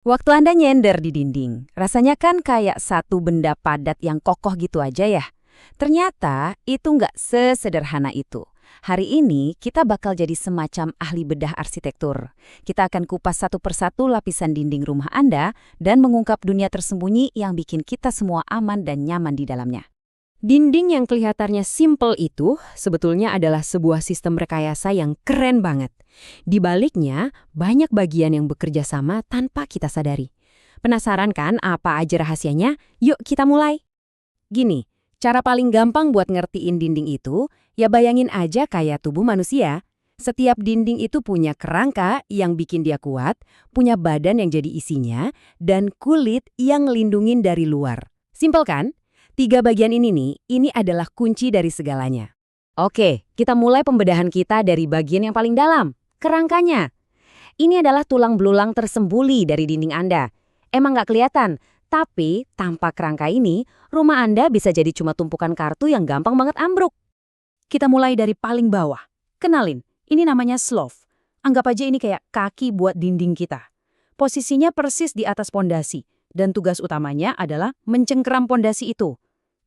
Waktu Anda nyender di dinding, rasanya kan kayak satu benda padat yang kokoh gitu aja ya. Ternyata itu nggak sesederhana itu. Hari ini kita bakal jadi semacam ahli bedah arsitektur. Kita akan kupas satu persatu lapisan dinding rumah Anda dan mengungkap dunia tersembunyi yang bikin kita semua aman dan nyaman di dalamnya. Dinding yang kelihatannya simpel itu sebetulnya adalah sebuah sistem rekayasa yang keren banget. Di baliknya, banyak bagian yang bekerja sama tanpa kita sadari. Penasaran kan apa aja rahasianya? Yuk kita mulai. Gini, cara paling gampang buat ngertiin dinding itu, ya bayangin aja kayak tubuh manusia. Setiap dinding itu punya kerangka yang bikin dia kuat, punya badan yang jadi isinya, dan kulit yang ngelindungin dari luar. Simpel kan? Tiga bagian ini nih, ini adalah kunci dari segalanya. Oke, kita mulai pembedahan kita dari bagian yang paling dalam, kerangkanya. Ini adalah tulang belulang tersembunyi dari dinding Anda. Emang nggak kelihatan, tapi tanpa kerangka ini, rumah Anda bisa jadi cuma tumpukan kartu yang gampang banget ambruk. Kita mulai dari paling bawah. Kenalin, ini namanya slope. Anggap aja ini kayak kaki buat dinding kita. Posisinya persis di atas pondasi, dan tugas utamanya adalah mencengkeram pondasi itu.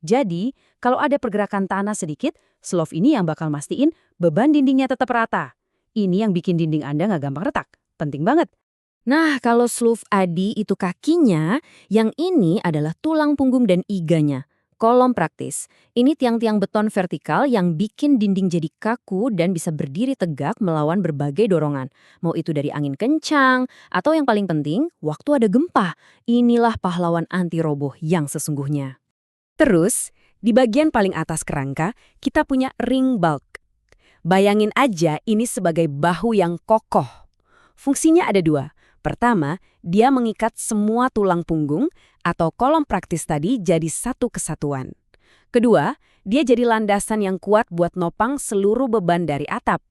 Jadi, kalau ada pergerakan tanah sedikit, slope ini yang bakal mastiin beban dindingnya tetap rata. Ini yang bikin dinding Anda nggak gampang retak. Penting banget. Nah, kalau slough adi itu kakinya, yang ini adalah tulang punggung dan iganya. Kolom praktis. Ini tiang-tiang beton vertikal yang bikin dinding jadi kaku dan bisa berdiri tegak melawan berbagai dorongan. Mau itu dari angin kencang, atau yang paling penting, waktu ada gempa. Inilah pahlawan anti roboh yang sesungguhnya. Terus, di bagian paling atas kerangka, kita punya ring bulk. Bayangin aja ini sebagai bahu yang kokoh. Fungsinya ada dua. Pertama, dia mengikat semua tulang punggung atau kolom praktis tadi jadi satu kesatuan. Kedua, dia jadi landasan yang kuat buat nopang seluruh beban dari atap.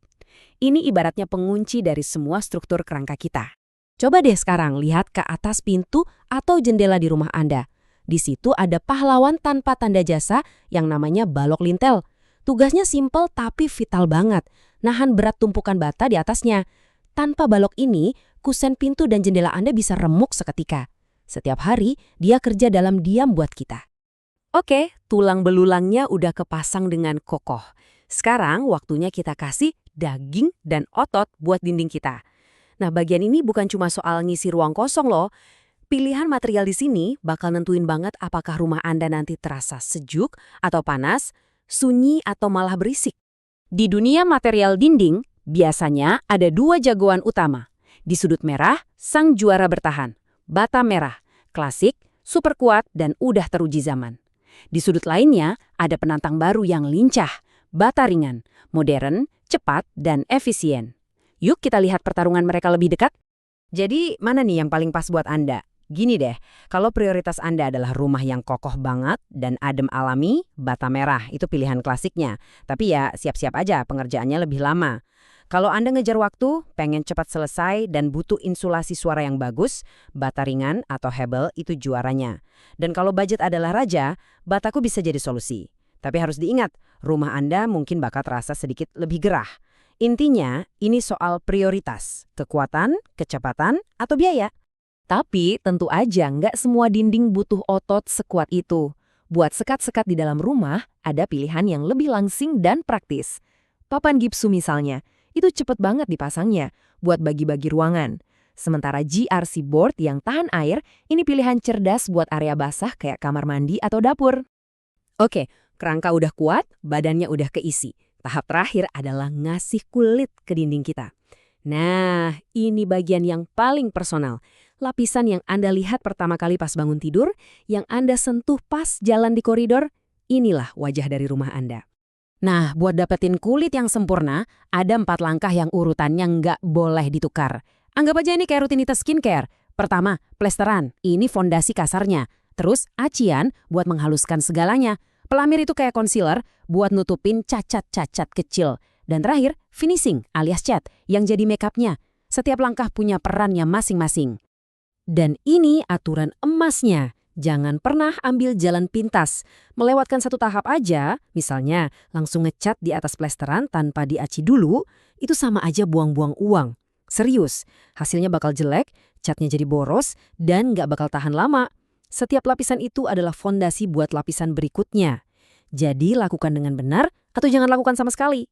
Ini ibaratnya pengunci dari semua struktur kerangka kita. Coba deh sekarang lihat ke atas pintu atau jendela di rumah Anda. Di situ ada pahlawan tanpa tanda jasa yang namanya balok lintel. Tugasnya simpel tapi vital banget, nahan berat tumpukan bata di atasnya. Tanpa balok ini, kusen pintu dan jendela Anda bisa remuk seketika. Setiap hari, dia kerja dalam diam buat kita. Oke, tulang belulangnya udah kepasang dengan kokoh. Sekarang waktunya kita kasih daging dan otot buat dinding kita. Nah, bagian ini bukan cuma soal ngisi ruang kosong loh. Pilihan material di sini bakal nentuin banget apakah rumah Anda nanti terasa sejuk atau panas, sunyi atau malah berisik. Di dunia material dinding, biasanya ada dua jagoan utama. Di sudut merah, sang juara bertahan. Bata merah, klasik, super kuat, dan udah teruji zaman. Di sudut lainnya, ada penantang baru yang lincah, bata ringan, modern, cepat, dan efisien. Yuk kita lihat pertarungan mereka lebih dekat. Jadi, mana nih yang paling pas buat Anda? Gini deh, kalau prioritas Anda adalah rumah yang kokoh banget dan adem alami, bata merah itu pilihan klasiknya. Tapi ya siap-siap aja pengerjaannya lebih lama. Kalau Anda ngejar waktu, pengen cepat selesai dan butuh insulasi suara yang bagus, bata ringan atau hebel itu juaranya. Dan kalau budget adalah raja, bataku bisa jadi solusi. Tapi harus diingat, rumah Anda mungkin bakal terasa sedikit lebih gerah. Intinya, ini soal prioritas, kekuatan, kecepatan, atau biaya. Tapi tentu aja nggak semua dinding butuh otot sekuat itu. Buat sekat-sekat di dalam rumah, ada pilihan yang lebih langsing dan praktis. Papan gipsu misalnya, itu cepet banget dipasangnya buat bagi-bagi ruangan. Sementara GRC board yang tahan air, ini pilihan cerdas buat area basah kayak kamar mandi atau dapur. Oke, kerangka udah kuat, badannya udah keisi. Tahap terakhir adalah ngasih kulit ke dinding kita. Nah, ini bagian yang paling personal. Lapisan yang Anda lihat pertama kali pas bangun tidur, yang Anda sentuh pas jalan di koridor, inilah wajah dari rumah Anda. Nah, buat dapetin kulit yang sempurna, ada 4 langkah yang urutannya nggak boleh ditukar. Anggap aja ini kayak rutinitas skincare. Pertama, plesteran. Ini fondasi kasarnya. Terus, acian buat menghaluskan segalanya. Pelamir itu kayak concealer buat nutupin cacat-cacat kecil. Dan terakhir, finishing alias cat yang jadi makeupnya. Setiap langkah punya perannya masing-masing. Dan ini aturan emasnya. Jangan pernah ambil jalan pintas. Melewatkan satu tahap aja, misalnya langsung ngecat di atas plesteran tanpa diaci dulu, itu sama aja buang-buang uang. Serius, hasilnya bakal jelek, catnya jadi boros dan nggak bakal tahan lama. Setiap lapisan itu adalah fondasi buat lapisan berikutnya. Jadi lakukan dengan benar atau jangan lakukan sama sekali.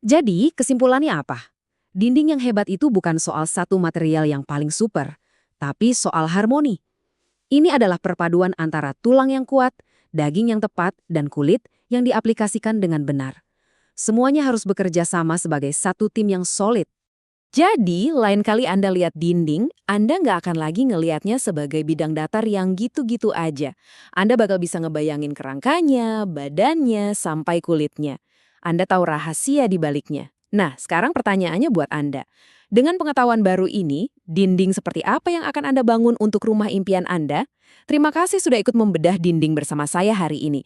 Jadi, kesimpulannya apa? Dinding yang hebat itu bukan soal satu material yang paling super, tapi soal harmoni. Ini adalah perpaduan antara tulang yang kuat, daging yang tepat, dan kulit yang diaplikasikan dengan benar. Semuanya harus bekerja sama sebagai satu tim yang solid. Jadi, lain kali Anda lihat dinding, Anda nggak akan lagi ngelihatnya sebagai bidang datar yang gitu-gitu aja. Anda bakal bisa ngebayangin kerangkanya, badannya, sampai kulitnya. Anda tahu rahasia di baliknya. Nah, sekarang pertanyaannya buat Anda. Dengan pengetahuan baru ini, dinding seperti apa yang akan Anda bangun untuk rumah impian Anda? Terima kasih sudah ikut membedah dinding bersama saya hari ini.